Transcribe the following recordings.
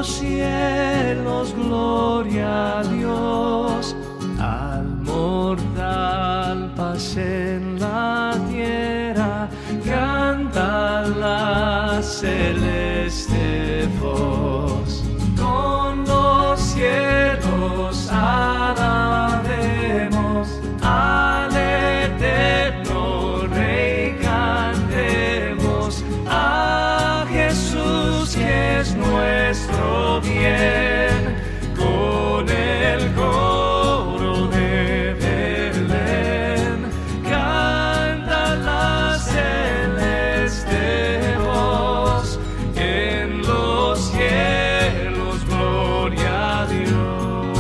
los cielos, gloria a Dios. Al mortal paz en la tierra, canta la celeste voz. Con los cielos alabemos al eterno Rey, cantemos a Jesús que es nuestro bien, con el coro de Belén, canta la celeste voz, en los cielos, gloria a Dios.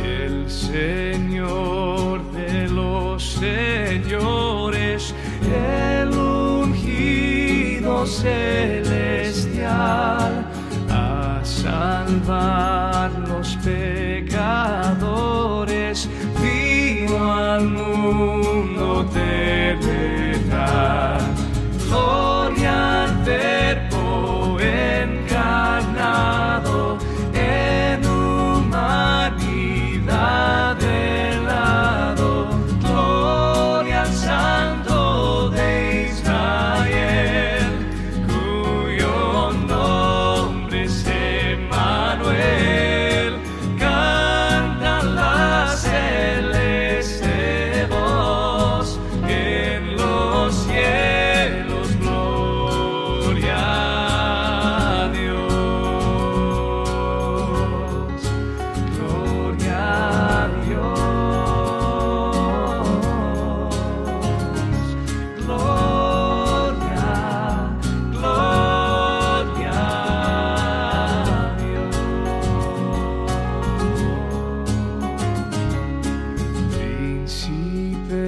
El Señor de los señores, el ungido celestial, a salvar los pecadores, vino al mundo de verdad. Gloria al Verbo encarnado, en humanidad helado. Gloria al Santo de Israel, cuyo nombre es Emmanuel. Canta la celeste voz, en los cielos, gloria a Dios. Gloria a Dios. Gloria, gloria a Dios. Príncipe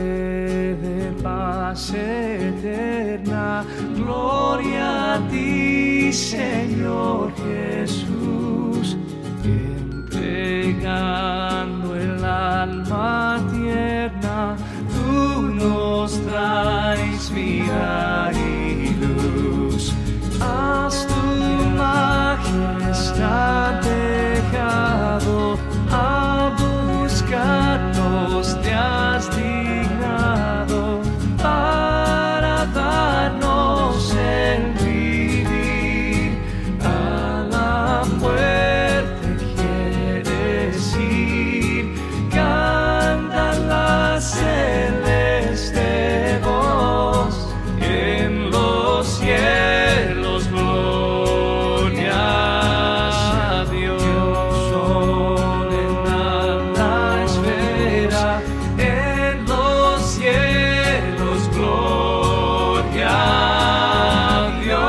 de paz eterna, gloria a ti, Señor Jesús, entregando el alma tierna, tú nos traes vida y luz. Haz tu majestad dejado, a buscarnos te has dignado, para darnos el vivir. A la muerte quieres ir, canta la celeste voz, en los cielos, gloria a Dios. Sol en la esfera, en los cielos, gloria a Dios.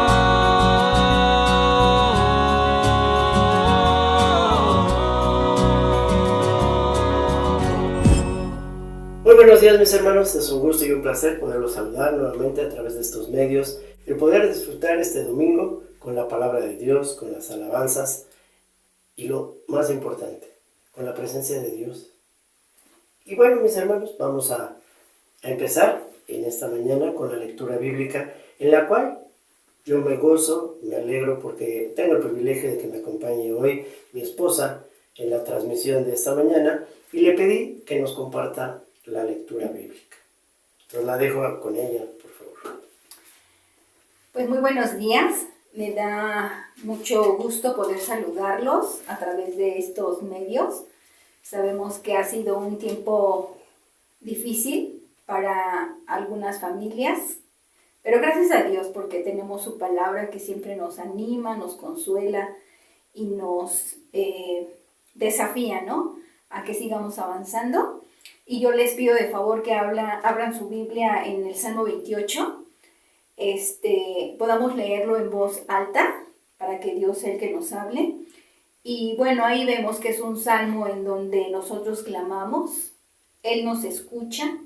Muy buenos días, mis hermanos, es un gusto y un placer poderlos saludar nuevamente a través de estos medios, el poder disfrutar este domingo con la palabra de Dios, con las alabanzas y lo más importante, con la presencia de Dios. Y bueno, mis hermanos, vamos a empezar en esta mañana con la lectura bíblica, en la cual yo me gozo, me alegro porque tengo el privilegio de que me acompañe hoy mi esposa en la transmisión de esta mañana, y le pedí que nos comparta la lectura bíblica. Entonces la dejo con ella, por favor. Pues muy buenos días, me da mucho gusto poder saludarlos a través de estos medios. Sabemos que ha sido un tiempo difícil para algunas familias, pero gracias a Dios porque tenemos su palabra que siempre nos anima, nos consuela y nos desafía, ¿no?, a que sigamos avanzando. Y yo les pido de favor que abran su Biblia en el Salmo 28, podamos leerlo en voz alta para que Dios sea el que nos hable. Y bueno, ahí vemos que es un salmo en donde nosotros clamamos, Él nos escucha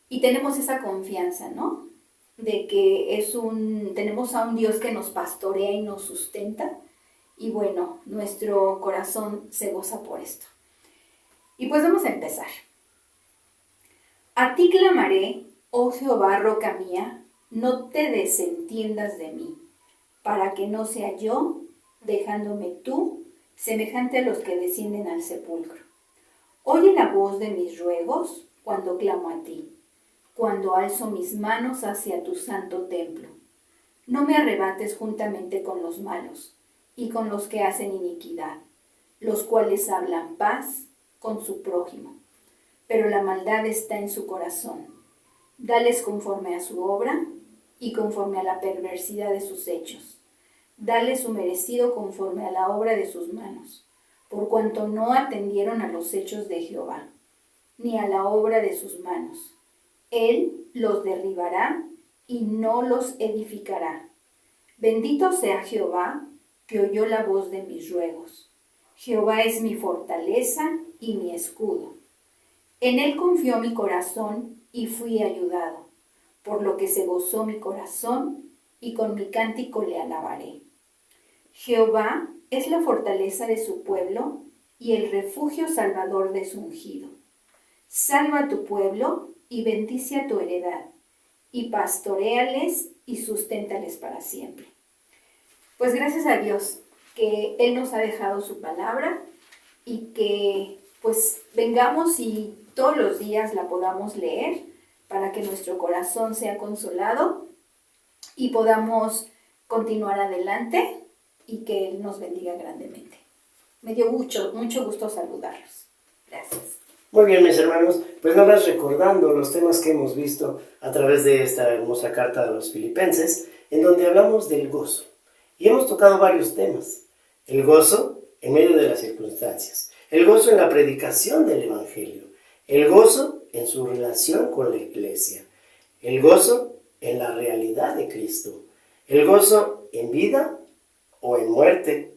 y tenemos esa confianza, ¿no?, de que tenemos a un Dios que nos pastorea y nos sustenta. Y bueno, nuestro corazón se goza por esto. Y pues vamos a empezar. A ti clamaré, oh Jehová, roca mía, no te desentiendas de mí, para que no sea yo, dejándome tú, semejante a los que descienden al sepulcro. Oye la voz de mis ruegos cuando clamo a ti, cuando alzo mis manos hacia tu santo templo. No me arrebates juntamente con los malos y con los que hacen iniquidad, los cuales hablan paz con su prójimo, pero la maldad está en su corazón. Dales conforme a su obra y conforme a la perversidad de sus hechos. Dales su merecido conforme a la obra de sus manos, por cuanto no atendieron a los hechos de Jehová, ni a la obra de sus manos. Él los derribará y no los edificará. Bendito sea Jehová, que oyó la voz de mis ruegos. Jehová es mi fortaleza y mi escudo. En él confió mi corazón y fui ayudado, por lo que se gozó mi corazón y con mi cántico le alabaré. Jehová es la fortaleza de su pueblo y el refugio salvador de su ungido. Salva a tu pueblo y bendice a tu heredad, y pastoréales y susténtales para siempre. Pues gracias a Dios que Él nos ha dejado su palabra y que pues vengamos y todos los días la podamos leer para que nuestro corazón sea consolado y podamos continuar adelante y que Él nos bendiga grandemente. Me dio mucho gusto saludarlos. Gracias. Muy bien, mis hermanos, pues nada más recordando los temas que hemos visto a través de esta hermosa carta a los Filipenses, en donde hablamos del gozo. Y hemos tocado varios temas. El gozo en medio de las circunstancias, el gozo en la predicación del Evangelio, el gozo en su relación con la iglesia, el gozo en la realidad de Cristo, el gozo en vida o en muerte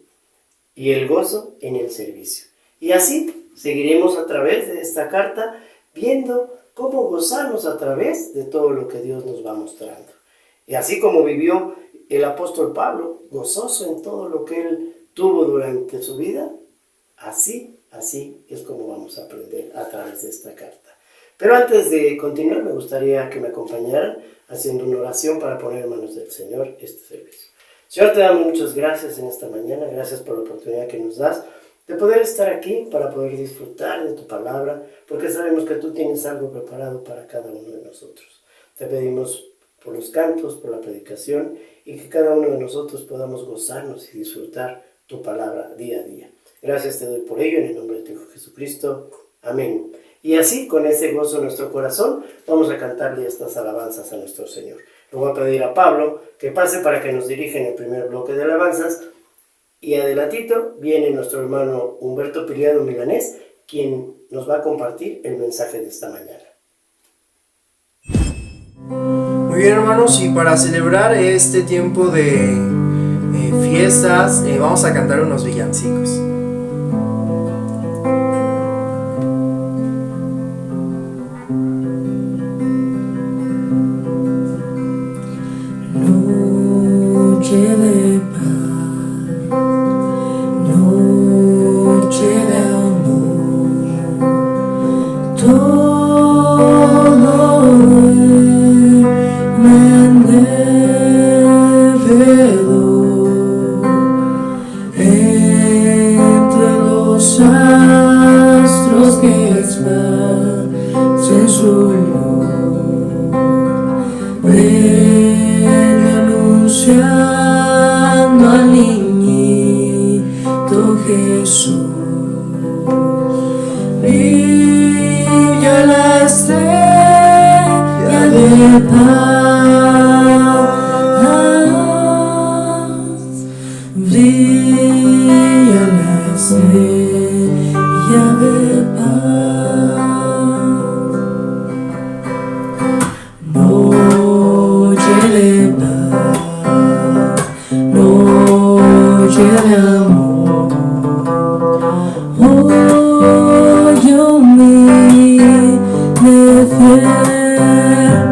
y el gozo en el servicio. Y así seguiremos a través de esta carta viendo cómo gozarnos a través de todo lo que Dios nos va mostrando. Y así como vivió el apóstol Pablo, gozoso en todo lo que él tuvo durante su vida, así es como vamos a aprender a través de esta carta. Pero antes de continuar, me gustaría que me acompañaran haciendo una oración para poner en manos del Señor este servicio. Señor, te damos muchas gracias en esta mañana, gracias por la oportunidad que nos das de poder estar aquí para poder disfrutar de tu palabra, porque sabemos que tú tienes algo preparado para cada uno de nosotros. Te pedimos por los cantos, por la predicación, y que cada uno de nosotros podamos gozarnos y disfrutar tu palabra día a día. Gracias te doy por ello, en el nombre de tu Hijo Jesucristo. Amén. Y así, con ese gozo en nuestro corazón, vamos a cantarle estas alabanzas a nuestro Señor. Le voy a pedir a Pablo que pase para que nos dirija en el primer bloque de alabanzas. Y adelantito viene nuestro hermano Humberto Piliado Milanés, quien nos va a compartir el mensaje de esta mañana. Muy bien, hermanos, y para celebrar este tiempo de fiestas, vamos a cantar unos villancicos.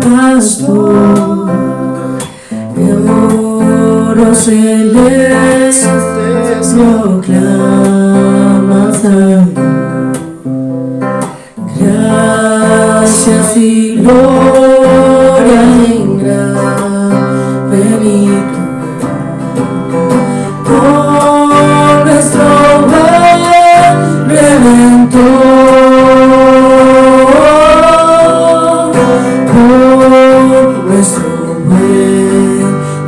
Pastor, gracias y gloria en gran bendito por nuestro buen Redentor, por nuestro buen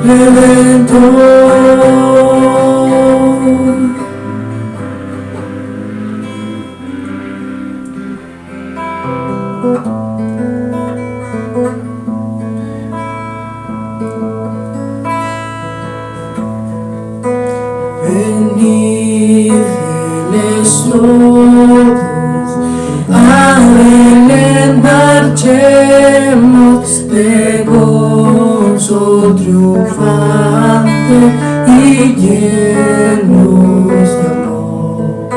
Redentor. Venid, fieles todos, a Belén marchemos de gozo triunfante y llenos de amor.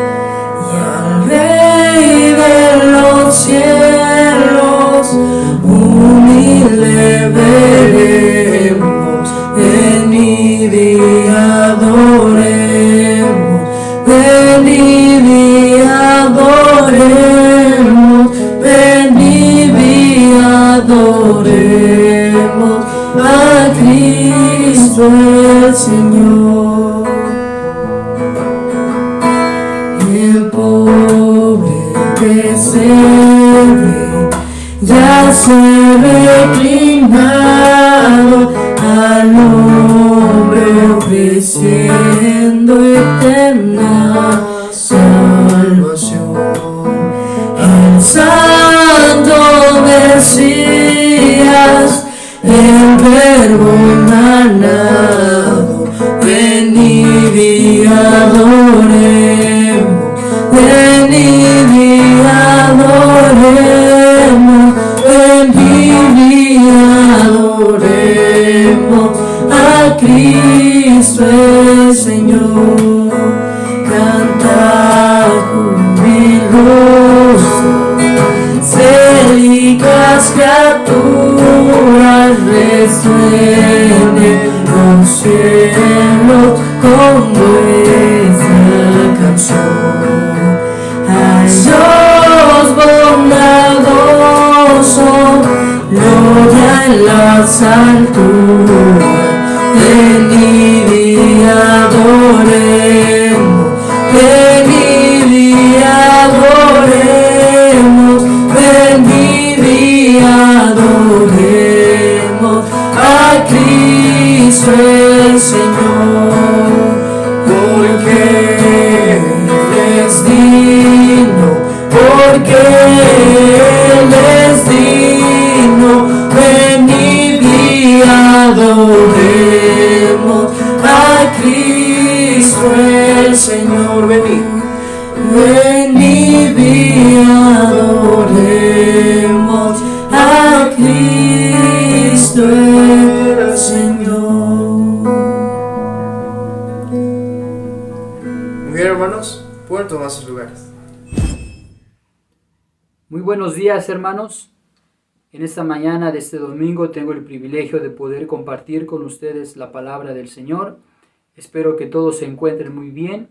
Y al Rey de los cielos humilde veremos, venid y adoremos, venid y adoremos, venid y adoremos a Cristo el Señor. El pobre pesebre ya se reclinado, al hombre ofreciendo eterna salvación. El santo Mesías, el Verbo emanado, venid y adoremos, venid y adoremos, venid y adoremos a Cristo el Señor. Cantad jubilosos, célicas criaturas, resuenen los cielos con vuestra canción. Ay, Dios bondadoso, gloria en las alturas, venid y adoremos, venid y adoremos, venid y adoremos a Cristo el Señor, porque Él es digno, porque Él es digno, venid y adoremos a Cristo el Señor. Venid, venid y adoremos a Cristo el Señor. Muy bien, hermanos, pueden tomar sus lugares. Muy buenos días, hermanos. En esta mañana de este domingo tengo el privilegio de poder compartir con ustedes la palabra del Señor. Espero que todos se encuentren muy bien.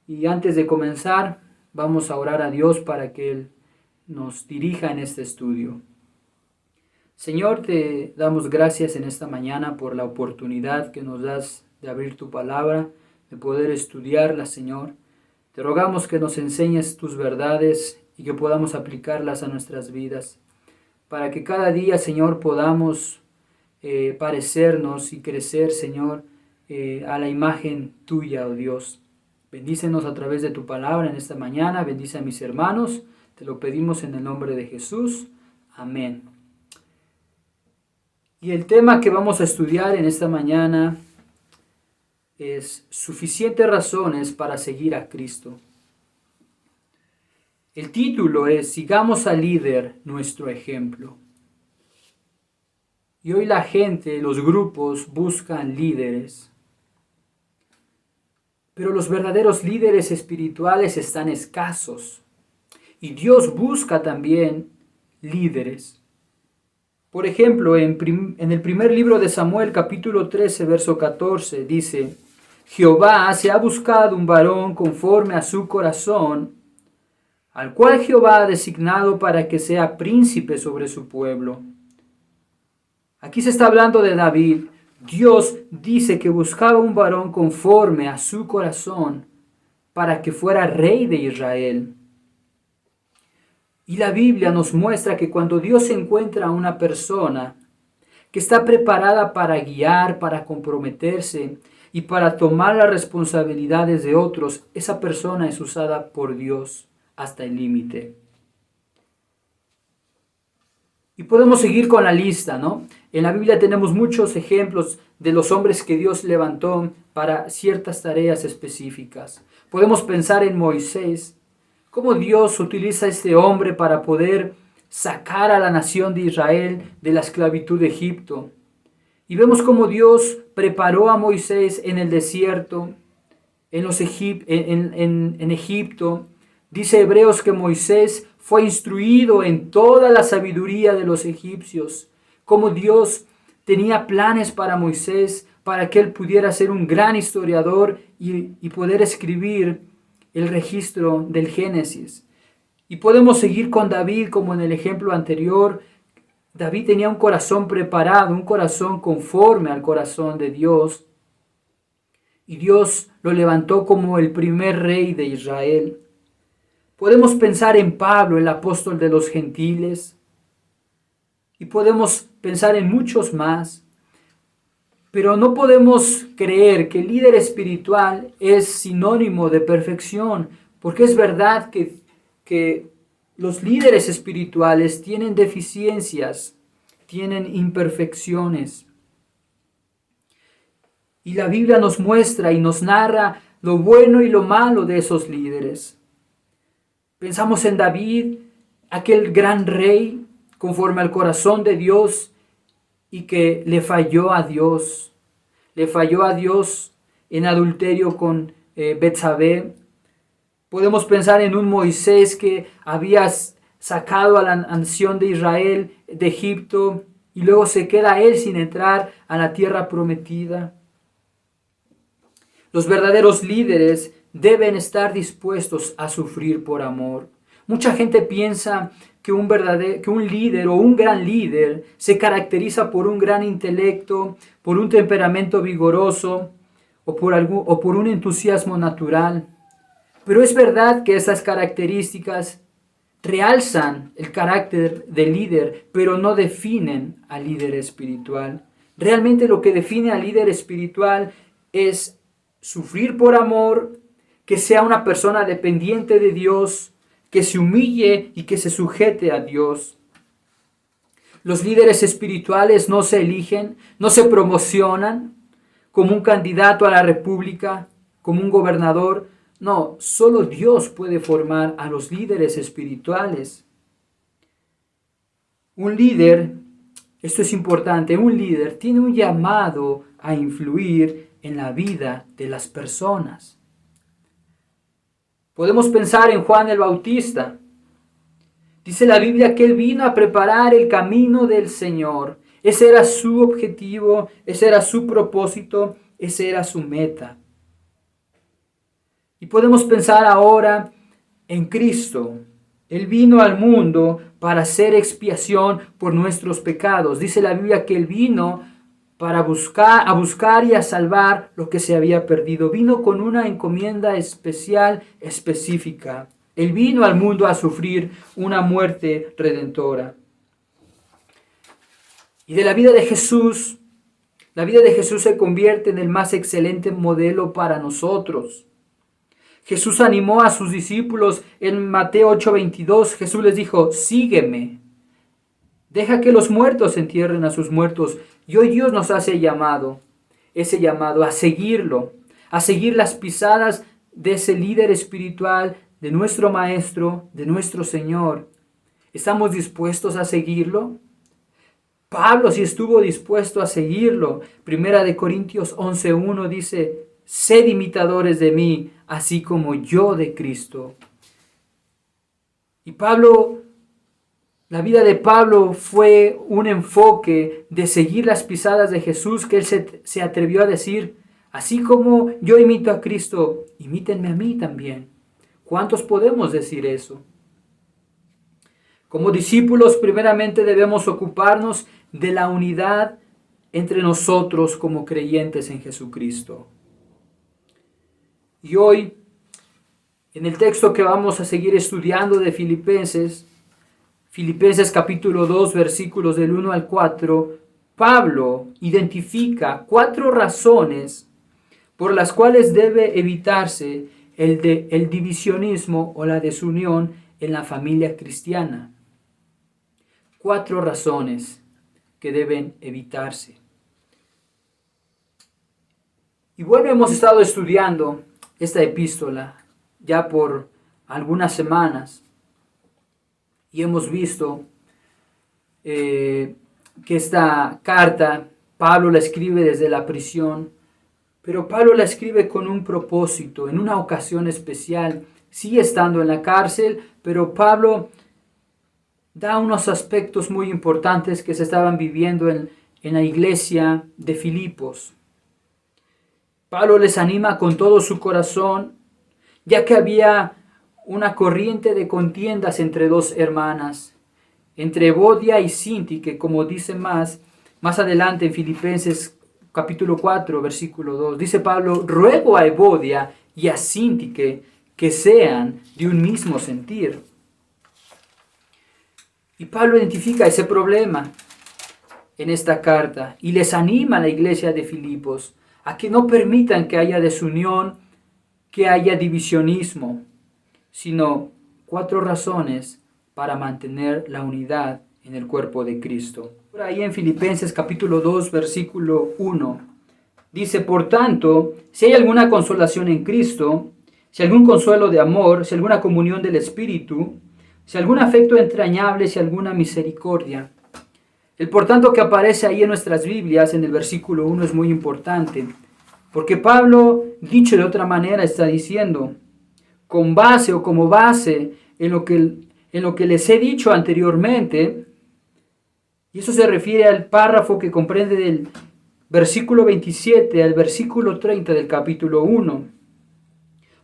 Y antes de comenzar, vamos a orar a Dios para que Él nos dirija en este estudio. Señor, te damos gracias en esta mañana por la oportunidad que nos das de abrir tu palabra, de poder estudiarla, Señor. Te rogamos que nos enseñes tus verdades y que podamos aplicarlas a nuestras vidas, para que cada día, Señor, podamos parecernos y crecer, Señor, a la imagen tuya, oh Dios. Bendícenos a través de tu palabra en esta mañana, bendice a mis hermanos, te lo pedimos en el nombre de Jesús. Amén. Y el tema que vamos a estudiar en esta mañana es suficientes razones para seguir a Cristo. El título es Sigamos al líder, nuestro ejemplo. Y hoy la gente, los grupos buscan líderes. Pero los verdaderos líderes espirituales están escasos. Y Dios busca también líderes. Por ejemplo, en el primer libro de Samuel, capítulo 13, verso 14, dice: Jehová se ha buscado un varón conforme a su corazón, al cual Jehová ha designado para que sea príncipe sobre su pueblo. Aquí se está hablando de David. Dios dice que buscaba un varón conforme a su corazón para que fuera rey de Israel. Y la Biblia nos muestra que cuando Dios encuentra a una persona que está preparada para guiar, para comprometerse y para tomar las responsabilidades de otros, esa persona es usada por Dios hasta el límite. Y podemos seguir con la lista, ¿no? En la Biblia tenemos muchos ejemplos de los hombres que Dios levantó para ciertas tareas específicas. Podemos pensar en Moisés, cómo Dios utiliza a este hombre para poder sacar a la nación de Israel de la esclavitud de Egipto. Y vemos cómo Dios preparó a Moisés en el desierto, en Egipto. Dice Hebreos que Moisés fue instruido en toda la sabiduría de los egipcios, cómo Dios tenía planes para Moisés, para que él pudiera ser un gran historiador y poder escribir el registro del Génesis. Y podemos seguir con David como en el ejemplo anterior. David tenía un corazón preparado, un corazón conforme al corazón de Dios. Y Dios lo levantó como el primer rey de Israel. Podemos pensar en Pablo, el apóstol de los gentiles. Y podemos pensar en muchos más. Pero no podemos creer que el líder espiritual es sinónimo de perfección, porque es verdad que los líderes espirituales tienen deficiencias, tienen imperfecciones. Y la Biblia nos muestra y nos narra lo bueno y lo malo de esos líderes. Pensamos en David, aquel gran rey conforme al corazón de Dios y que le falló a Dios. Le falló a Dios en adulterio con Betsabé. Podemos pensar en un Moisés que había sacado a la nación de Israel de Egipto y luego se queda él sin entrar a la tierra prometida. Los verdaderos líderes deben estar dispuestos a sufrir por amor. Mucha gente piensa que un líder o un gran líder se caracteriza por un gran intelecto, por un temperamento vigoroso o por un entusiasmo natural. Pero es verdad que estas características realzan el carácter del líder, pero no definen al líder espiritual. Realmente lo que define al líder espiritual es sufrir por amor, que sea una persona dependiente de Dios, que se humille y que se sujete a Dios. Los líderes espirituales no se eligen, no se promocionan como un candidato a la república, como un gobernador. No, solo Dios puede formar a los líderes espirituales. Un líder, esto es importante, un líder tiene un llamado a influir en la vida de las personas. Podemos pensar en Juan el Bautista. Dice la Biblia que él vino a preparar el camino del Señor. Ese era su objetivo, ese era su propósito, ese era su meta. Y podemos pensar ahora en Cristo. Él vino al mundo para hacer expiación por nuestros pecados. Dice la Biblia que Él vino para buscar y a salvar lo que se había perdido. Vino con una encomienda especial, específica. Él vino al mundo a sufrir una muerte redentora. Y de la vida de Jesús se convierte en el más excelente modelo para nosotros. Jesús animó a sus discípulos en Mateo 8:22. Jesús les dijo, sígueme. Deja que los muertos entierren a sus muertos. Y hoy Dios nos hace ese llamado a seguirlo, a seguir las pisadas de ese líder espiritual, de nuestro Maestro, de nuestro Señor. ¿Estamos dispuestos a seguirlo? Pablo sí estuvo dispuesto a seguirlo. Primera de Corintios 11:1 dice, sed imitadores de mí, así como yo de Cristo. Y la vida de Pablo fue un enfoque de seguir las pisadas de Jesús, que él se atrevió a decir, así como yo imito a Cristo, imítenme a mí también. ¿Cuántos podemos decir eso? Como discípulos, primeramente debemos ocuparnos de la unidad entre nosotros como creyentes en Jesucristo. Y hoy, en el texto que vamos a seguir estudiando de Filipenses capítulo 2, versículos del 1 al 4, Pablo identifica 4 razones por las cuales debe evitarse el divisionismo o la desunión en la familia cristiana. 4 razones que deben evitarse. Y bueno, hemos estado estudiando esta epístola ya por algunas semanas y hemos visto que esta carta Pablo la escribe desde la prisión, pero Pablo la escribe con un propósito, en una ocasión especial. Sigue estando en la cárcel, pero Pablo da unos aspectos muy importantes que se estaban viviendo en la iglesia de Filipos. Pablo les anima con todo su corazón, ya que había una corriente de contiendas entre 2 hermanas, entre Evodia y Síntique, como dice más adelante en Filipenses capítulo 4, versículo 2. Dice Pablo: ruego a Evodia y a Síntique que sean de un mismo sentir. Y Pablo identifica ese problema en esta carta y les anima a la iglesia de Filipos a que no permitan que haya desunión, que haya divisionismo, sino 4 razones para mantener la unidad en el cuerpo de Cristo. Por ahí en Filipenses capítulo 2, versículo 1, dice: por tanto, si hay alguna consolación en Cristo, si algún consuelo de amor, si alguna comunión del Espíritu, si algún afecto entrañable, si alguna misericordia. El por tanto que aparece ahí en nuestras Biblias, en el versículo 1, es muy importante, porque Pablo, dicho de otra manera, está diciendo, con base o como base en lo que les he dicho anteriormente, y eso se refiere al párrafo que comprende del versículo 27 al versículo 30 del capítulo 1.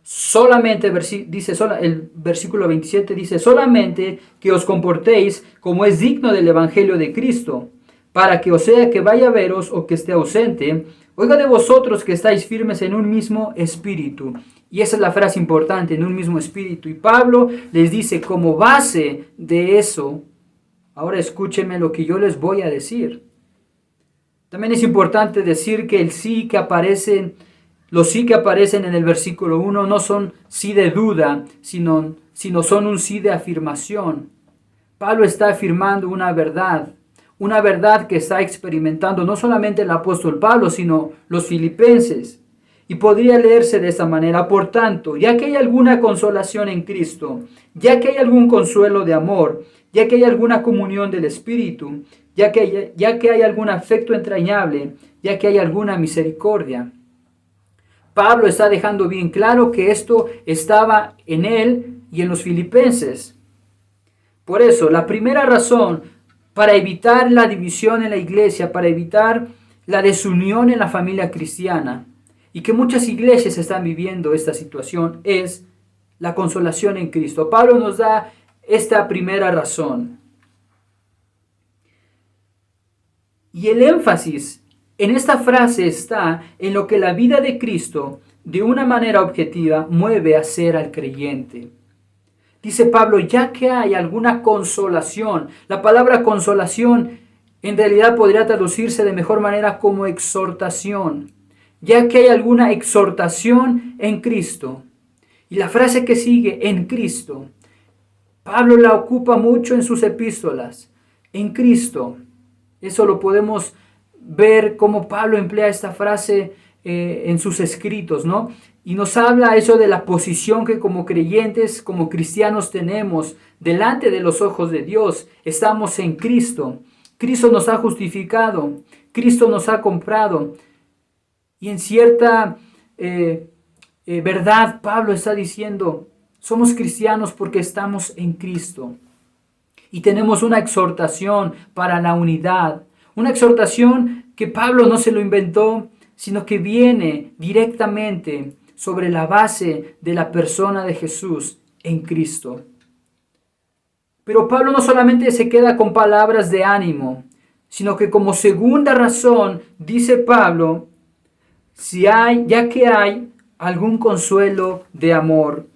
Solamente, el versículo 27 dice: solamente que os comportéis como es digno del Evangelio de Cristo, para que, o sea que vaya a veros o que esté ausente, oiga de vosotros que estáis firmes en un mismo espíritu. Y esa es la frase importante, en un mismo espíritu. Y Pablo les dice, como base de eso, ahora escúchenme lo que yo les voy a decir. También es importante decir que los sí que aparecen en el versículo 1 no son sí de duda, sino son un sí de afirmación. Pablo está afirmando una verdad que está experimentando no solamente el apóstol Pablo, sino los filipenses. Y podría leerse de esta manera: por tanto, ya que hay alguna consolación en Cristo, ya que hay algún consuelo de amor, ya que hay alguna comunión del Espíritu, ya que hay algún afecto entrañable, ya que hay alguna misericordia. Pablo está dejando bien claro que esto estaba en él y en los filipenses. Por eso, la primera razón para evitar la división en la iglesia, para evitar la desunión en la familia cristiana, y que muchas iglesias están viviendo esta situación, es la consolación en Cristo. Pablo nos da esta primera razón. Y el énfasis en esta frase está en lo que la vida de Cristo, de una manera objetiva, mueve a hacer al creyente. Dice Pablo, ya que hay alguna consolación. La palabra consolación en realidad podría traducirse de mejor manera como exhortación. Ya que hay alguna exhortación en Cristo. Y la frase que sigue, en Cristo, Pablo la ocupa mucho en sus epístolas. En Cristo. Eso lo podemos ver cómo Pablo emplea esta frase en sus escritos, ¿no? Y nos habla eso de la posición que como creyentes, como cristianos tenemos delante de los ojos de Dios. Estamos en Cristo. Cristo nos ha justificado. Cristo nos ha comprado. Y en cierta verdad, Pablo está diciendo, somos cristianos porque estamos en Cristo. Y tenemos una exhortación para la unidad. Una exhortación que Pablo no se lo inventó, sino que viene directamente sobre la base de la persona de Jesús en Cristo. Pero Pablo no solamente se queda con palabras de ánimo, sino que como segunda razón dice Pablo, ya que hay algún consuelo de amor.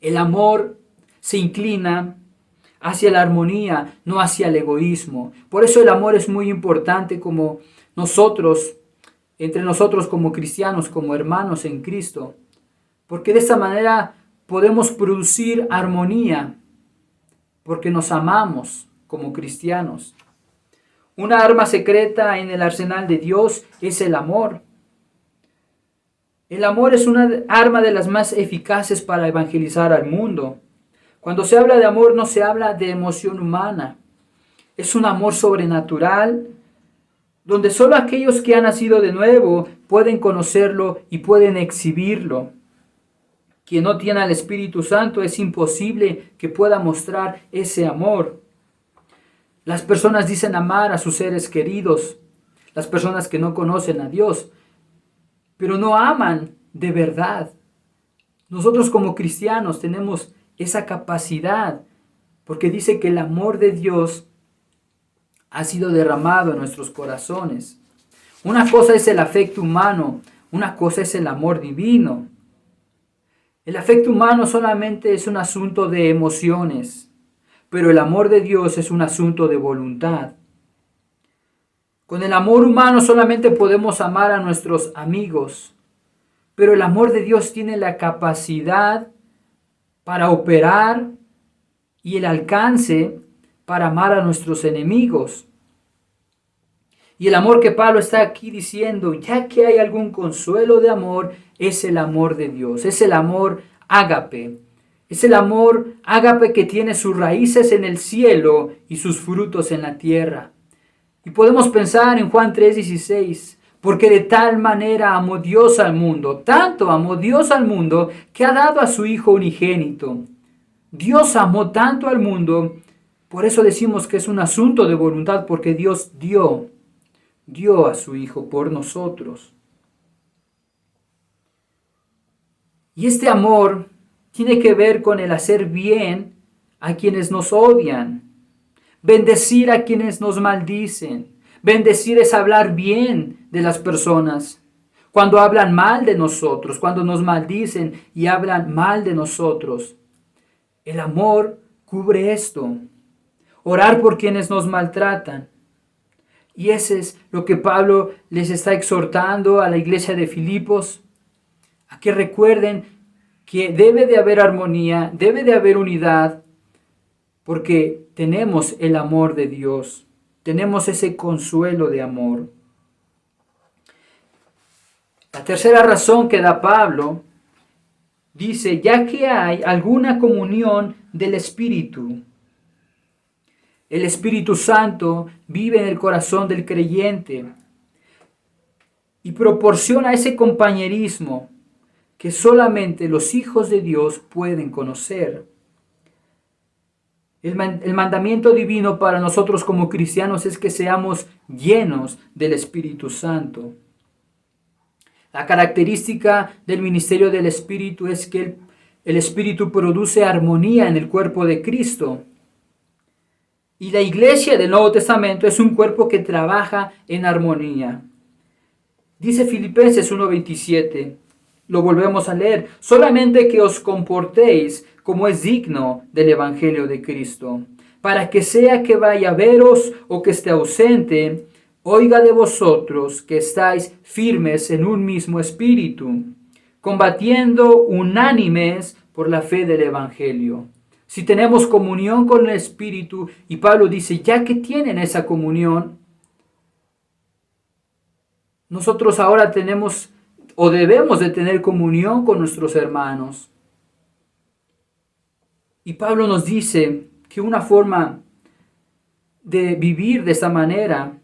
El amor se inclina hacia la armonía, no hacia el egoísmo. Por eso el amor es muy importante como entre nosotros como cristianos, como hermanos en Cristo. Porque de esta manera podemos producir armonía, porque nos amamos como cristianos. Una arma secreta en el arsenal de Dios es el amor. El amor es una arma de las más eficaces para evangelizar al mundo. Cuando se habla de amor no se habla de emoción humana. Es un amor sobrenatural, donde solo aquellos que han nacido de nuevo pueden conocerlo y pueden exhibirlo. Quien no tiene al Espíritu Santo es imposible que pueda mostrar ese amor. Las personas dicen amar a sus seres queridos, las personas que no conocen a Dios, pero no aman de verdad. Nosotros como cristianos tenemos esa capacidad, porque dice que el amor de Dios ha sido derramado en nuestros corazones. Una cosa es el afecto humano, una cosa es el amor divino. El afecto humano solamente es un asunto de emociones, pero el amor de Dios es un asunto de voluntad. Con el amor humano solamente podemos amar a nuestros amigos, pero el amor de Dios tiene la capacidad para operar y el alcance para amar a nuestros enemigos. Y el amor que Pablo está aquí diciendo, ya que hay algún consuelo de amor, es el amor de Dios, es el amor ágape. Es el amor ágape que tiene sus raíces en el cielo y sus frutos en la tierra. Y podemos pensar en Juan 3:16, porque de tal manera amó Dios al mundo, tanto amó Dios al mundo, que ha dado a su Hijo unigénito. Dios amó tanto al mundo, por eso decimos que es un asunto de voluntad, porque Dios dio a su Hijo por nosotros. Y este amor tiene que ver con el hacer bien a quienes nos odian, bendecir a quienes nos maldicen. Bendecir es hablar bien de las personas. Cuando hablan mal de nosotros, cuando nos maldicen y hablan mal de nosotros. El amor cubre esto. Orar por quienes nos maltratan. Y ese es lo que Pablo les está exhortando a la iglesia de Filipos, a que recuerden que debe de haber armonía, debe de haber unidad, porque tenemos el amor de Dios, tenemos ese consuelo de amor. La tercera razón que da Pablo dice, ya que hay alguna comunión del Espíritu. El Espíritu Santo vive en el corazón del creyente y proporciona ese compañerismo que solamente los hijos de Dios pueden conocer. El mandamiento divino para nosotros como cristianos es que seamos llenos del Espíritu Santo. La característica del ministerio del Espíritu es que el Espíritu produce armonía en el cuerpo de Cristo. Y la iglesia del Nuevo Testamento es un cuerpo que trabaja en armonía. Dice Filipenses 1:27, lo volvemos a leer, solamente que os comportéis como es digno del Evangelio de Cristo, para que sea que vaya a veros o que esté ausente, oiga de vosotros que estáis firmes en un mismo espíritu, combatiendo unánimes por la fe del Evangelio. Si tenemos comunión con el Espíritu, y Pablo dice, ya que tienen esa comunión, nosotros ahora tenemos o debemos de tener comunión con nuestros hermanos. Y Pablo nos dice que una forma de vivir de esta manera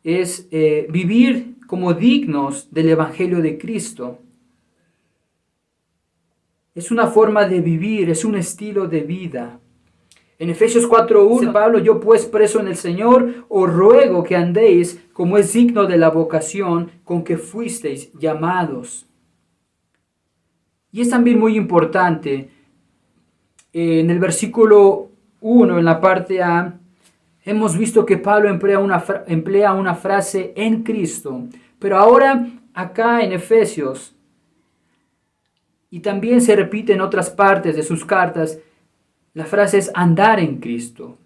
es vivir como dignos del Evangelio de Cristo. Es una forma de vivir, es un estilo de vida. En Efesios 4:1 dice Pablo, yo pues preso en el Señor, os ruego que andéis como es digno de la vocación con que fuisteis llamados. Y es también muy importante En el versículo 1, en la parte A, hemos visto que Pablo emplea una frase en Cristo. Pero ahora, acá en Efesios, y también se repite en otras partes de sus cartas, la frase es andar en Cristo.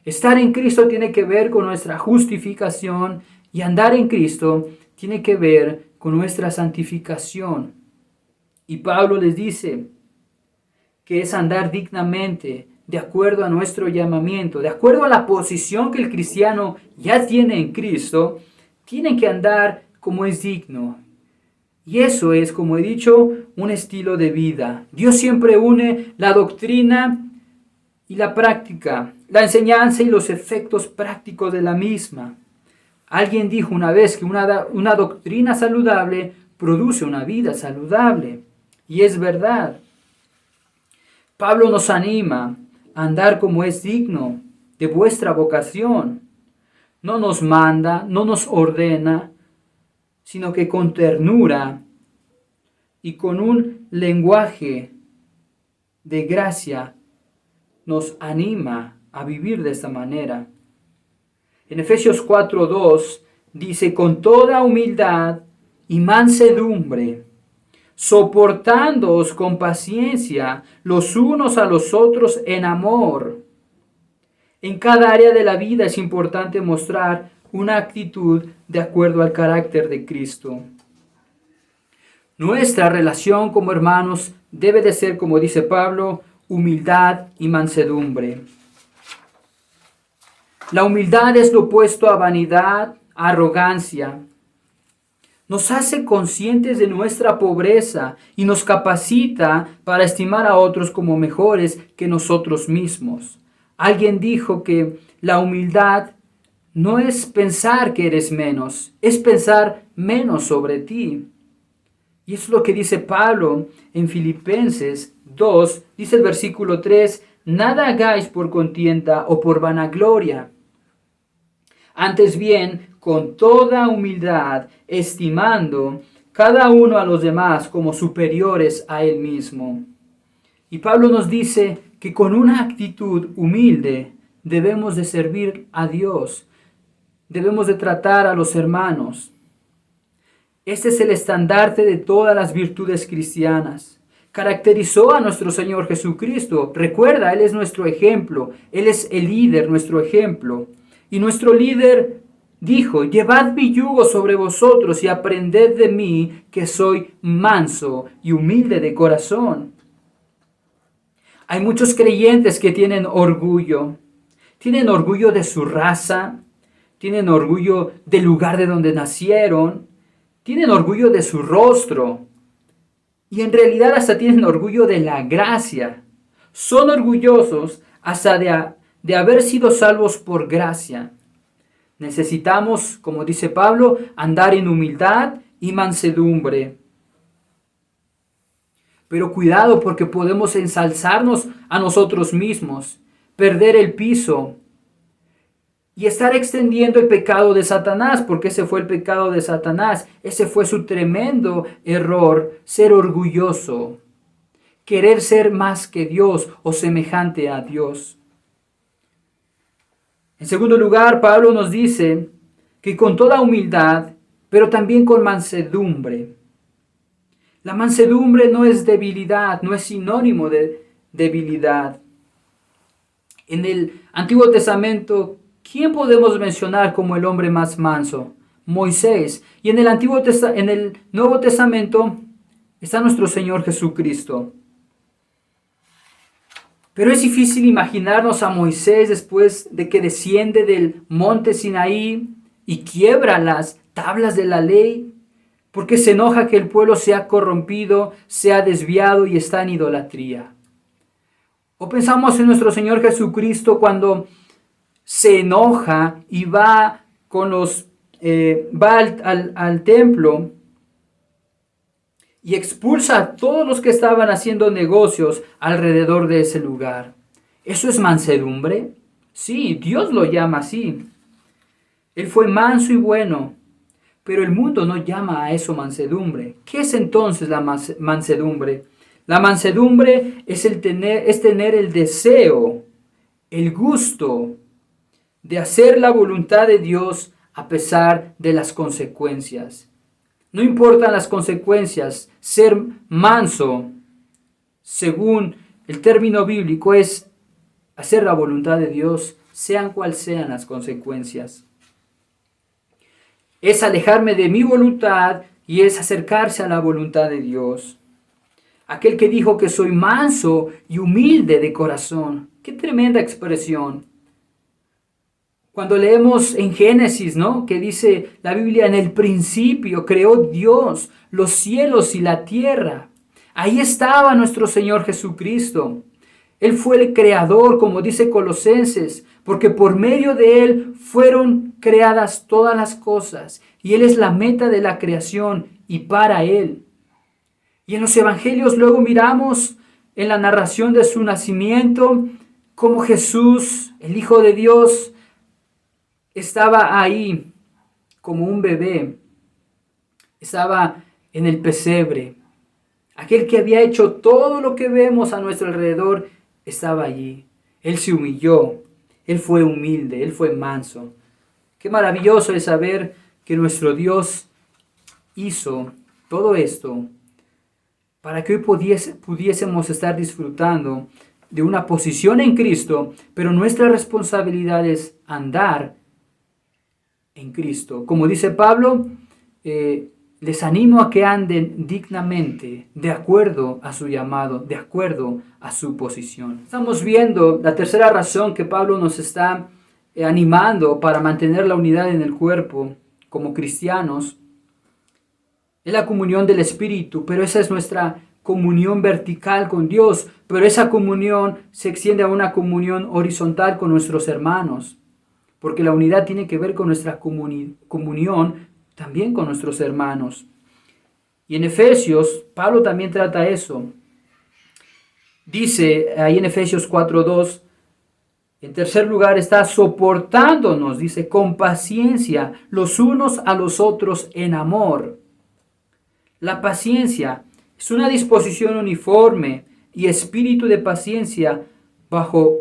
Estar en Cristo tiene que ver con nuestra justificación y andar en Cristo tiene que ver con nuestra santificación. Y Pablo les dice que es andar dignamente, de acuerdo a nuestro llamamiento, de acuerdo a la posición que el cristiano ya tiene en Cristo, tienen que andar como es digno. Y eso es, como he dicho, un estilo de vida. Dios siempre une la doctrina y la práctica, la enseñanza y los efectos prácticos de la misma. Alguien dijo una vez que una doctrina saludable produce una vida saludable. Y es verdad. Pablo nos anima a andar como es digno de vuestra vocación. No nos manda, no nos ordena, sino que con ternura y con un lenguaje de gracia nos anima a vivir de esta manera. En Efesios 4:2 dice, con toda humildad y mansedumbre, soportándoos con paciencia los unos a los otros en amor. En cada área de la vida es importante mostrar una actitud de acuerdo al carácter de Cristo. Nuestra relación como hermanos debe de ser, como dice Pablo, humildad y mansedumbre. La humildad es lo opuesto a vanidad, a arrogancia. Nos hace conscientes de nuestra pobreza y nos capacita para estimar a otros como mejores que nosotros mismos. Alguien dijo que la humildad no es pensar que eres menos, es pensar menos sobre ti. Y eso es lo que dice Pablo en Filipenses 2, dice el versículo 3, nada hagáis por contienda o por vanagloria. Antes bien, con toda humildad, estimando cada uno a los demás como superiores a él mismo. Y Pablo nos dice que con una actitud humilde debemos de servir a Dios, debemos de tratar a los hermanos. Este es el estandarte de todas las virtudes cristianas. Caracterizó a nuestro Señor Jesucristo. Recuerda, Él es nuestro ejemplo, Él es el líder, nuestro ejemplo. Y nuestro líder dijo, llevad mi yugo sobre vosotros y aprended de mí, que soy manso y humilde de corazón. Hay muchos creyentes que tienen orgullo de su raza, tienen orgullo del lugar de donde nacieron, tienen orgullo de su rostro y en realidad hasta tienen orgullo de la gracia. Son orgullosos hasta de haber sido salvos por gracia. Necesitamos, como dice Pablo, andar en humildad y mansedumbre. Pero cuidado porque podemos ensalzarnos a nosotros mismos, perder el piso y estar extendiendo el pecado de Satanás, porque ese fue el pecado de Satanás. Ese fue su tremendo error, ser orgulloso, querer ser más que Dios o semejante a Dios. En segundo lugar, Pablo nos dice que con toda humildad, pero también con mansedumbre. La mansedumbre no es debilidad, no es sinónimo de debilidad. En el Antiguo Testamento, ¿quién podemos mencionar como el hombre más manso? Moisés. Y en el Nuevo Testamento está nuestro Señor Jesucristo. Pero es difícil imaginarnos a Moisés después de que desciende del monte Sinaí y quiebra las tablas de la ley, porque se enoja que el pueblo se ha corrompido, se ha desviado y está en idolatría. O pensamos en nuestro Señor Jesucristo cuando se enoja y va al templo y expulsa a todos los que estaban haciendo negocios alrededor de ese lugar. ¿Eso es mansedumbre? Sí, Dios lo llama así. Él fue manso y bueno, pero el mundo no llama a eso mansedumbre. ¿Qué es entonces la mansedumbre? La mansedumbre es tener el deseo, el gusto de hacer la voluntad de Dios a pesar de las consecuencias. No importan las consecuencias, ser manso, según el término bíblico, es hacer la voluntad de Dios, sean cuales sean las consecuencias. Es alejarme de mi voluntad y es acercarse a la voluntad de Dios. Aquel que dijo que soy manso y humilde de corazón. ¡Qué tremenda expresión! Cuando leemos en Génesis, ¿no?, que dice la Biblia, en el principio creó Dios los cielos y la tierra. Ahí estaba nuestro Señor Jesucristo. Él fue el creador, como dice Colosenses, porque por medio de Él fueron creadas todas las cosas. Y Él es la meta de la creación y para Él. Y en los evangelios luego miramos en la narración de su nacimiento, cómo Jesús, el Hijo de Dios, estaba ahí como un bebé, estaba en el pesebre. Aquel que había hecho todo lo que vemos a nuestro alrededor estaba allí. Él se humilló, Él fue humilde, Él fue manso. Qué maravilloso es saber que nuestro Dios hizo todo esto para que hoy pudiésemos estar disfrutando de una posición en Cristo, pero nuestra responsabilidad es andar en Cristo. Como dice Pablo, les animo a que anden dignamente, de acuerdo a su llamado, de acuerdo a su posición. Estamos viendo la tercera razón que Pablo nos está animando para mantener la unidad en el cuerpo como cristianos. Es la comunión del Espíritu, pero esa es nuestra comunión vertical con Dios, pero esa comunión se extiende a una comunión horizontal con nuestros hermanos, porque la unidad tiene que ver con nuestra comunión también con nuestros hermanos. Y en Efesios, Pablo también trata eso. Dice ahí en Efesios 4:2, en tercer lugar está soportándonos, dice, con paciencia los unos a los otros en amor. La paciencia es una disposición uniforme y espíritu de paciencia bajo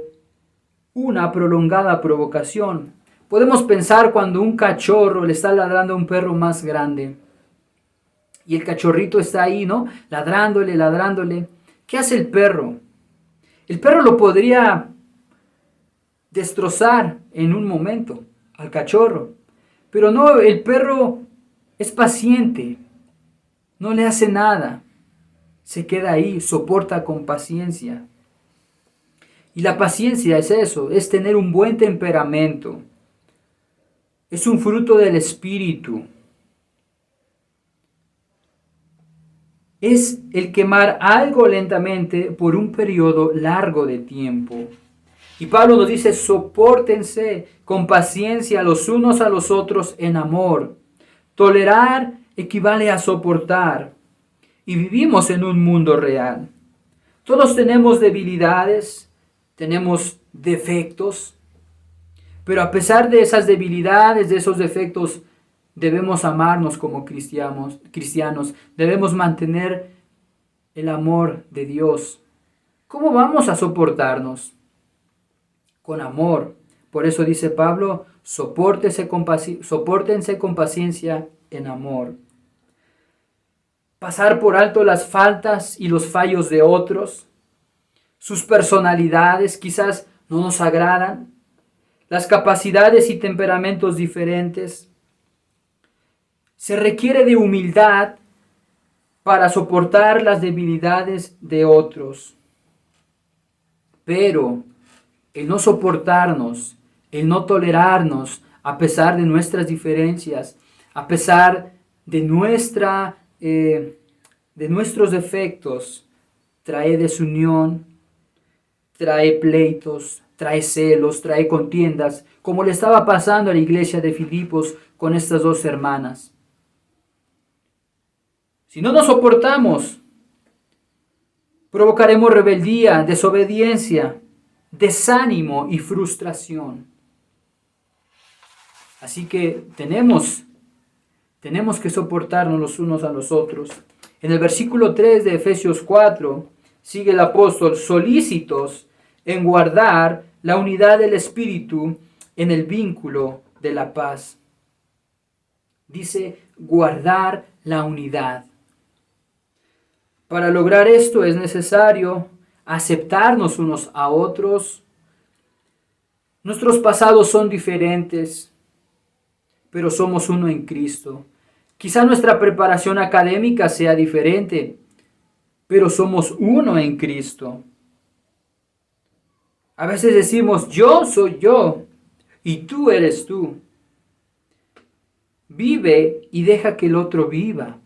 una prolongada provocación. Podemos pensar cuando un cachorro le está ladrando a un perro más grande y el cachorrito está ahí, ¿no?, ladrándole. ¿Qué hace el perro? El perro lo podría destrozar en un momento al cachorro, pero no, el perro es paciente. No le hace nada, se queda ahí, soporta con paciencia. Y la paciencia es eso, es tener un buen temperamento. Es un fruto del Espíritu. Es el quemar algo lentamente por un periodo largo de tiempo. Y Pablo nos dice, sopórtense con paciencia los unos a los otros en amor. Tolerar equivale a soportar. Y vivimos en un mundo real. Todos tenemos debilidades, tenemos defectos, pero a pesar de esas debilidades, de esos defectos, debemos amarnos como cristianos, debemos mantener el amor de Dios. ¿Cómo vamos a soportarnos? Con amor. Por eso dice Pablo, sopórtense con paciencia en amor. Pasar por alto las faltas y los fallos de otros, sus personalidades quizás no nos agradan, las capacidades y temperamentos diferentes. Se requiere de humildad para soportar las debilidades de otros. Pero el no soportarnos, el no tolerarnos a pesar de nuestras diferencias, a pesar de nuestros defectos, trae desunión, trae pleitos, trae celos, trae contiendas, como le estaba pasando a la iglesia de Filipos con estas dos hermanas. Si no nos soportamos, provocaremos rebeldía, desobediencia, desánimo y frustración. Así que tenemos que soportarnos los unos a los otros. En el versículo 3 de Efesios 4 sigue el apóstol, solícitos en guardar la unidad del Espíritu en el vínculo de la paz. Dice, guardar la unidad. Para lograr esto es necesario aceptarnos unos a otros. Nuestros pasados son diferentes, pero somos uno en Cristo. Quizá nuestra preparación académica sea diferente, pero somos uno en Cristo. A veces decimos, yo soy yo y tú eres tú. Vive y deja que el otro viva.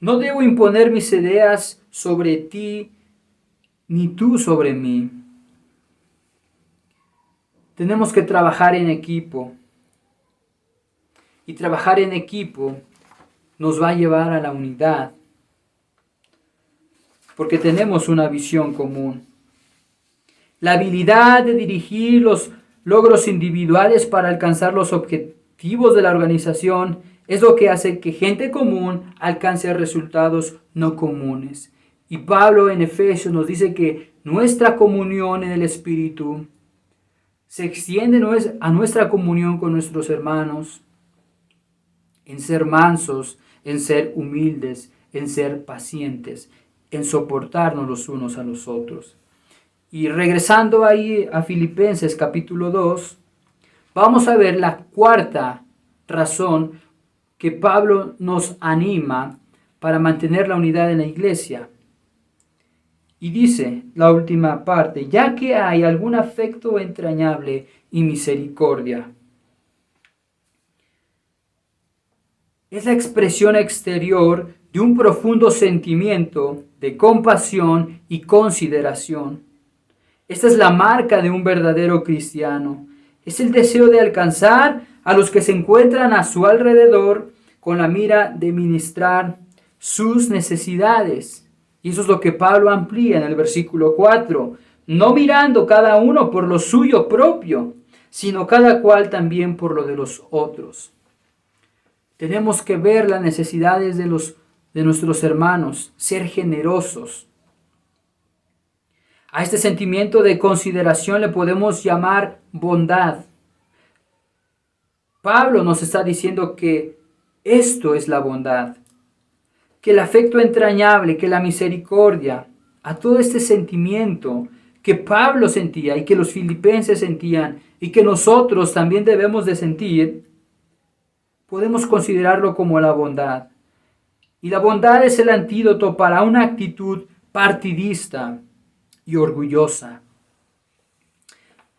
No debo imponer mis ideas sobre ti, ni tú sobre mí. Tenemos que trabajar en equipo. Y trabajar en equipo nos va a llevar a la unidad. Porque tenemos una visión común. La habilidad de dirigir los logros individuales para alcanzar los objetivos de la organización es lo que hace que gente común alcance resultados no comunes. Y Pablo en Efesios nos dice que nuestra comunión en el Espíritu se extiende a nuestra comunión con nuestros hermanos, en ser mansos, en ser humildes, en ser pacientes, en soportarnos los unos a los otros. Y regresando ahí a Filipenses capítulo 2, vamos a ver la cuarta razón que Pablo nos anima para mantener la unidad en la iglesia. Y dice la última parte, ya que hay algún afecto entrañable y misericordia. Es la expresión exterior de un profundo sentimiento de compasión y consideración. Esta es la marca de un verdadero cristiano. Es el deseo de alcanzar a los que se encuentran a su alrededor con la mira de ministrar sus necesidades. Y eso es lo que Pablo amplía en el versículo 4. No mirando cada uno por lo suyo propio, sino cada cual también por lo de los otros. Tenemos que ver las necesidades de nuestros hermanos, ser generosos. A este sentimiento de consideración le podemos llamar bondad. Pablo nos está diciendo que esto es la bondad, que el afecto entrañable, que la misericordia, a todo este sentimiento que Pablo sentía y que los filipenses sentían y que nosotros también debemos de sentir, podemos considerarlo como la bondad. Y la bondad es el antídoto para una actitud partidista y orgullosa.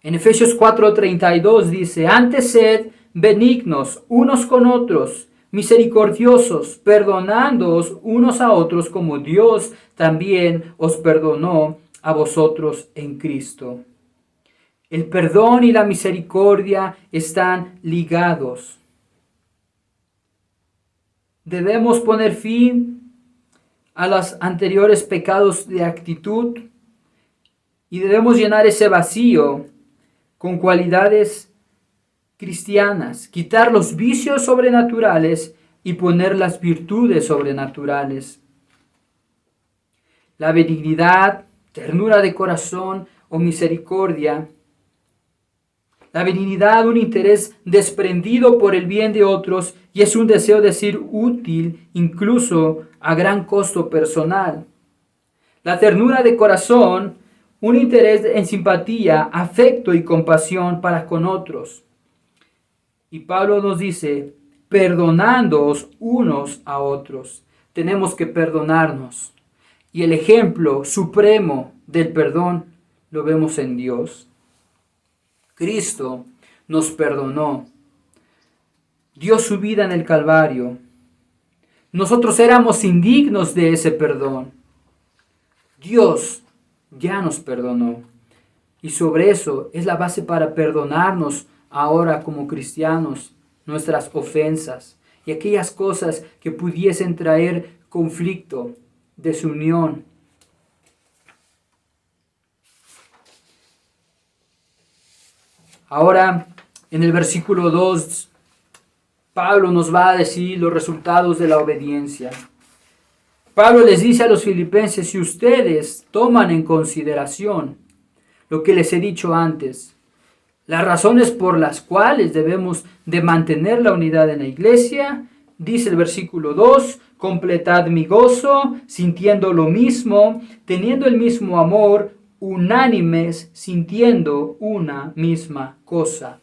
En Efesios 4:32 dice, antes sed benignos unos con otros, misericordiosos, perdonándoos unos a otros como Dios también os perdonó a vosotros en Cristo. El perdón y la misericordia están ligados. Debemos poner fin a los anteriores pecados de actitud y debemos llenar ese vacío con cualidades cristianas, quitar los vicios sobrenaturales y poner las virtudes sobrenaturales. La benignidad, ternura de corazón o misericordia. La benignidad, un interés desprendido por el bien de otros y es un deseo de ser útil incluso a gran costo personal. La ternura de corazón, un interés en simpatía, afecto y compasión para con otros. Y Pablo nos dice, perdonándoos unos a otros. Tenemos que perdonarnos. Y el ejemplo supremo del perdón lo vemos en Dios. Cristo nos perdonó. Dio su vida en el Calvario. Nosotros éramos indignos de ese perdón. Dios ya nos perdonó. Y sobre eso es la base para perdonarnos ahora como cristianos nuestras ofensas y aquellas cosas que pudiesen traer conflicto, desunión. Ahora, en el versículo 2, Pablo nos va a decir los resultados de la obediencia. Pablo les dice a los filipenses, si ustedes toman en consideración lo que les he dicho antes, las razones por las cuales debemos de mantener la unidad en la iglesia, dice el versículo 2, completad mi gozo, sintiendo lo mismo, teniendo el mismo amor, unánimes, sintiendo una misma cosa.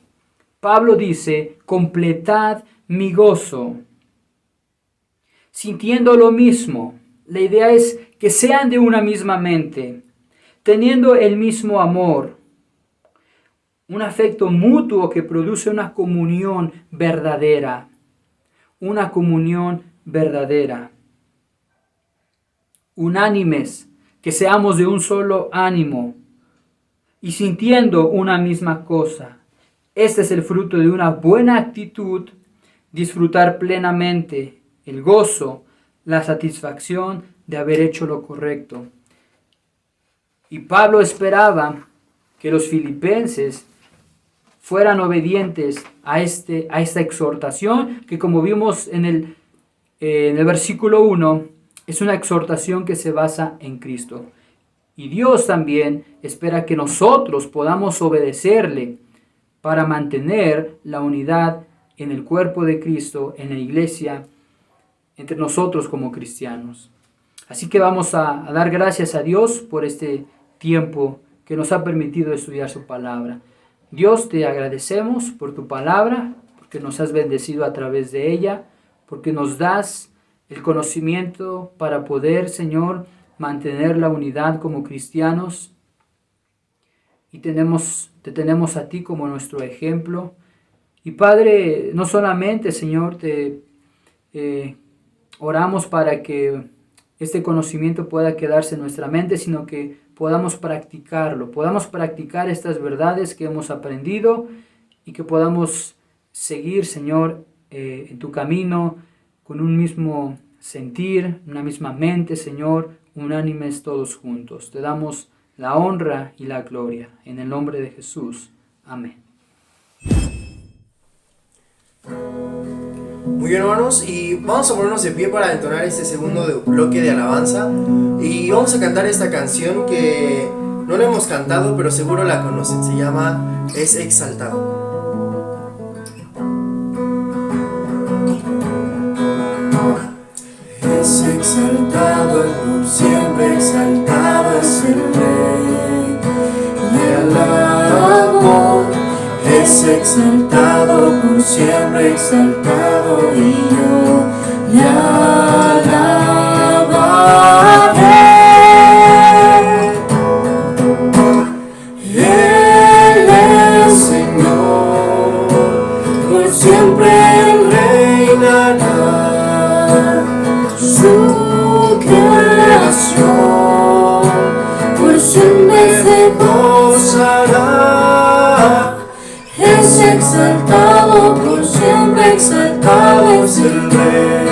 Pablo dice, completad mi gozo, sintiendo lo mismo. La idea es que sean de una misma mente, teniendo el mismo amor, un afecto mutuo que produce una comunión verdadera. Una comunión verdadera. Unánimes, que seamos de un solo ánimo y sintiendo una misma cosa. Este es el fruto de una buena actitud, disfrutar plenamente el gozo, la satisfacción de haber hecho lo correcto. Y Pablo esperaba que los filipenses fueran obedientes a esta exhortación, que como vimos en el versículo 1, es una exhortación que se basa en Cristo. Y Dios también espera que nosotros podamos obedecerle para mantener la unidad en el cuerpo de Cristo, en la iglesia, entre nosotros como cristianos. Así que vamos a dar gracias a Dios por este tiempo que nos ha permitido estudiar su palabra. Dios, te agradecemos por tu palabra, porque nos has bendecido a través de ella, porque nos das el conocimiento para poder, Señor, mantener la unidad como cristianos. Y te tenemos a ti como nuestro ejemplo. Y Padre, no solamente, Señor, te oramos para que este conocimiento pueda quedarse en nuestra mente, sino que podamos practicarlo, podamos practicar estas verdades que hemos aprendido y que podamos seguir, Señor, en tu camino con un mismo sentir, una misma mente, Señor, unánimes todos juntos. Te damos la honra y la gloria. En el nombre de Jesús. Amén. Muy bien, hermanos, y vamos a ponernos de pie para entonar este segundo bloque de alabanza. Y vamos a cantar esta canción que no la hemos cantado, pero seguro la conocen. Se llama Es Exaltado. Es exaltado, por siempre exaltado es el Rey. Le alabo, es exaltado, por siempre exaltado, y yo le alabaré. Él es Señor, por siempre reinará. Su creación por siempre se gozará. Es exaltado, por siempre exaltado es el Rey.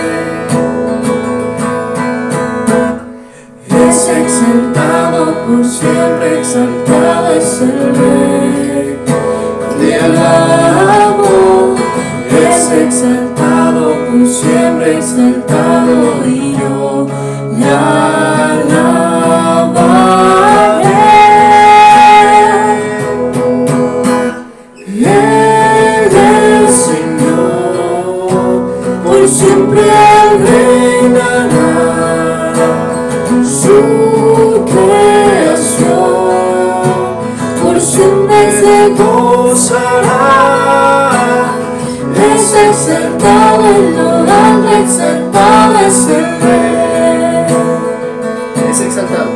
Es exaltado, por siempre exaltado es el Rey. Le alabo, es exaltado, por siempre exaltado, y yo le alabaré. Él es Señor, por siempre reinará. Su creación por siempre se gozará. Es exaltado, en lo alto exaltado es el Rey. Es exaltado.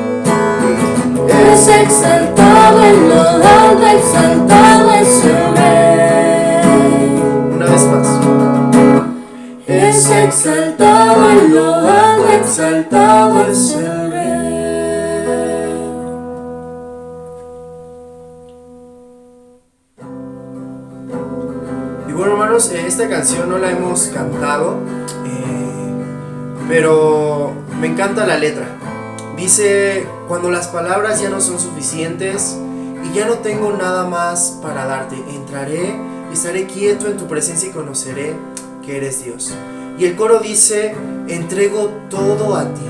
Es exaltado, en lo alto exaltado es el Rey. Una vez más. Es exaltado, en lo alto exaltado es el Rey. Y bueno, hermanos, esta canción no la hemos cantado, pero me encanta la letra. Dice, cuando las palabras ya no son suficientes y ya no tengo nada más para darte, entraré y estaré quieto en tu presencia y conoceré que eres Dios. Y el coro dice, entrego todo a ti,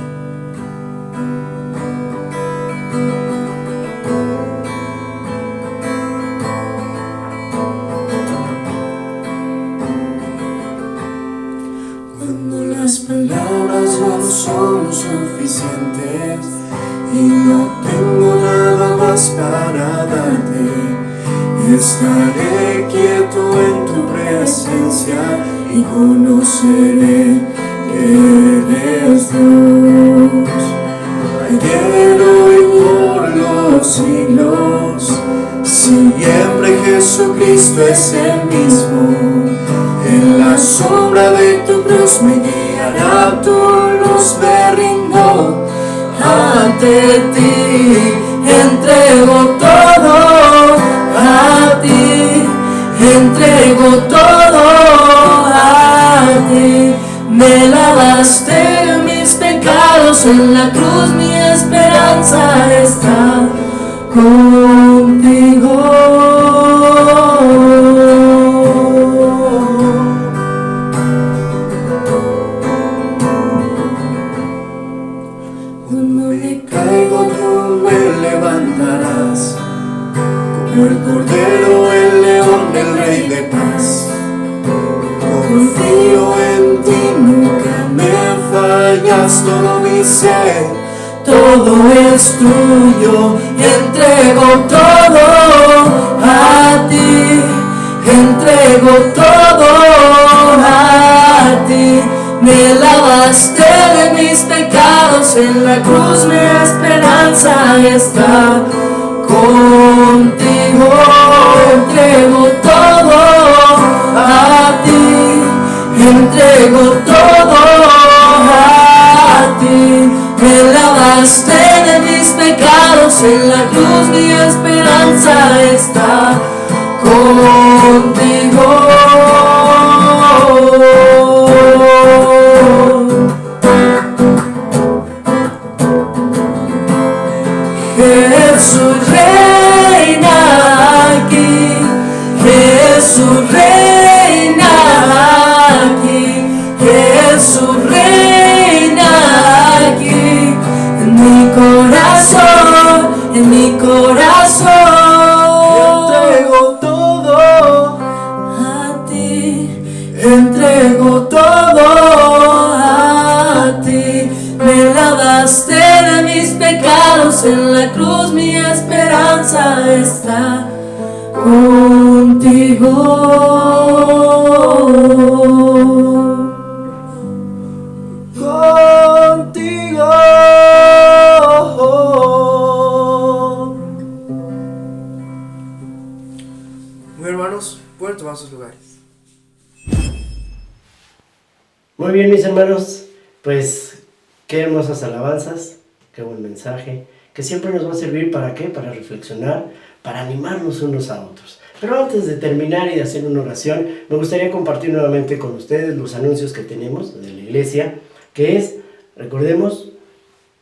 son suficientes y no tengo nada más para darte. Estaré quieto en tu presencia y conoceré que eres Dios. Ayer, hoy, por los siglos, siempre Jesucristo es el mismo. En la sombra de tu cruz me guiará tu luz, me rindo ante ti, entrego todo a ti, entrego todo a ti. Me lavaste de mis pecados en la cruz, mi esperanza está contigo. Cuando me caigo tú me levantarás, como el cordero, el león, el rey de paz. Confío en ti, nunca me fallas, todo mi ser, todo es tuyo. Entrego todo a ti, entrego todo a ti. Me lavaste de mis pecados en la cruz, mi esperanza está contigo. Entrego todo a ti, entrego todo a ti. Me lavaste de mis pecados en la cruz, mi esperanza está contigo. Jesús reina aquí, Jesús reina aquí, Jesús reina aquí, en mi corazón, en mi corazón. Entrego todo a ti, entrego todo a ti. Me lavaste de mis pecados en la cruz, mi esperanza está contigo. Contigo. Muy hermanos, pueden tomar sus lugares. Muy bien, mis hermanos, pues qué hermosas alabanzas, qué buen mensaje, que siempre nos va a servir ¿para qué? Para reflexionar, para animarnos unos a otros. Pero antes de terminar y de hacer una oración, me gustaría compartir nuevamente con ustedes los anuncios que tenemos de la iglesia, que es, recordemos,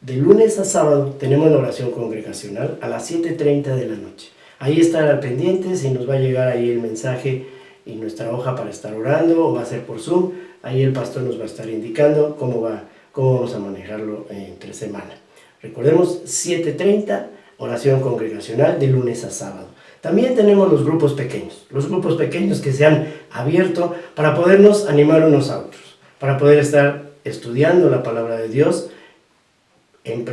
de lunes a sábado tenemos la oración congregacional a las 7:30 de la noche. Ahí estar al pendiente, si nos va a llegar ahí el mensaje y nuestra hoja para estar orando, o va a ser por Zoom, ahí el pastor nos va a estar indicando cómo vamos a manejarlo entre semana. Recordemos, 7:30, oración congregacional de lunes a sábado. También tenemos los grupos pequeños que se han abierto para podernos animar unos a otros, para poder estar estudiando la palabra de Dios en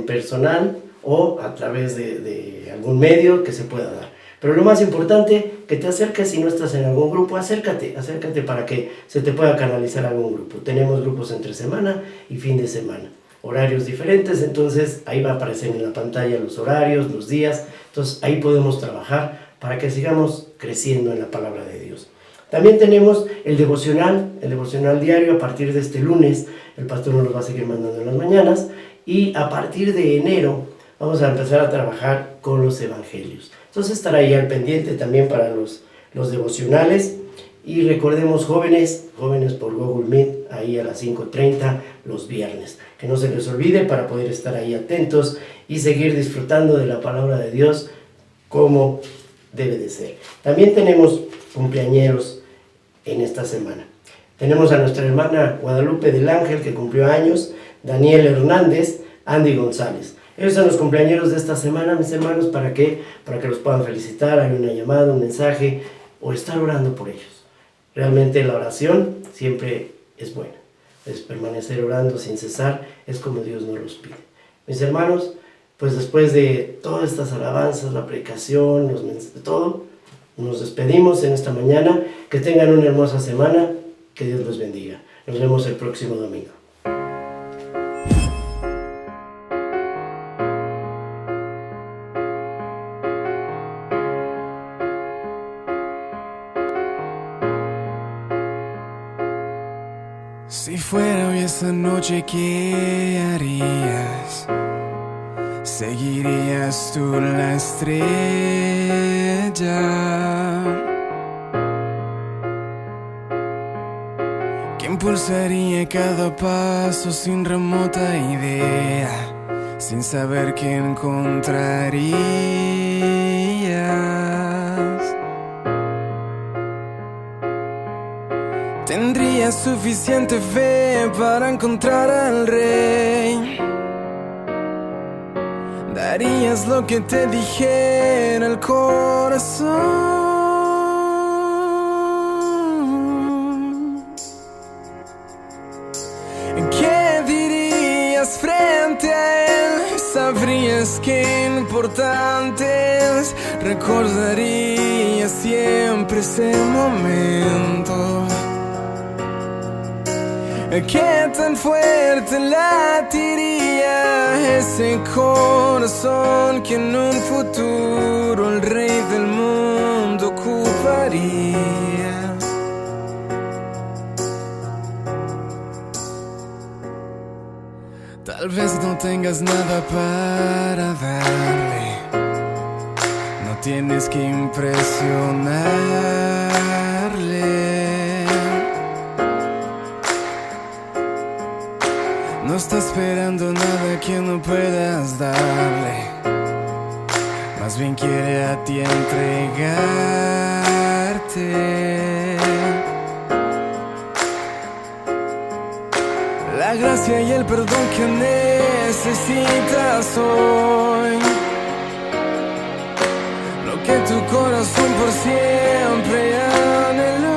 personal o a través de algún medio que se pueda dar. Pero lo más importante, que te acerques. Si no estás en algún grupo, acércate para que se te pueda canalizar algún grupo. Tenemos grupos entre semana y fin de semana, horarios diferentes, entonces ahí va a aparecer en la pantalla los horarios, los días, entonces ahí podemos trabajar para que sigamos creciendo en la palabra de Dios. También tenemos el devocional diario a partir de este lunes. El pastor nos lo va a seguir mandando en las mañanas, y a partir de enero vamos a empezar a trabajar con los evangelios. Entonces estar ahí al pendiente también para los devocionales. Y recordemos, jóvenes por Google Meet, ahí a las 5:30 los viernes. Que no se les olvide para poder estar ahí atentos y seguir disfrutando de la palabra de Dios como debe de ser. También tenemos cumpleañeros en esta semana. Tenemos a nuestra hermana Guadalupe del Ángel, que cumplió años, Daniel Hernández, Andy González. Ellos son los cumpleañeros de esta semana, mis hermanos. ¿Para qué? Para que los puedan felicitar, hay una llamada, un mensaje, o estar orando por ellos. Realmente la oración siempre es buena. es permanecer orando sin cesar, es como Dios nos los pide. Mis hermanos, pues después de todas estas alabanzas, la predicación, los mensajes, de todo, nos despedimos en esta mañana. Que tengan una hermosa semana, que Dios los bendiga. Nos vemos el próximo domingo. Si fuera hoy esa noche, ¿qué harías? ¿Seguirías tú la estrella que impulsaría cada paso sin remota idea, sin saber qué encontrarías? ¿Tendrías suficiente fe para encontrar al rey? ¿Darías lo que te dijera el corazón? ¿Qué dirías frente a él? ¿Sabrías qué importante es? ¿Recordarías siempre ese momento? ¿Qué tan fuerte latiría ese corazón que en un futuro el rey del mundo ocuparía? Tal vez no tengas nada para darle, no tienes que impresionarle. No está esperando nada que no puedas darle, más bien quiere a ti entregarte la gracia y el perdón que necesitas hoy, lo que tu corazón por siempre anheló.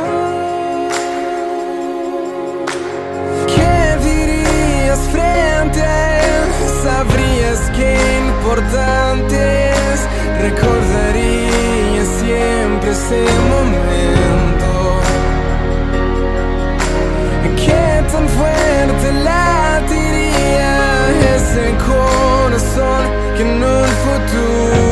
Frente a él, sabrías qué importante es, recordarías siempre ese momento. Qué tan fuerte latiría ese corazón que en un futuro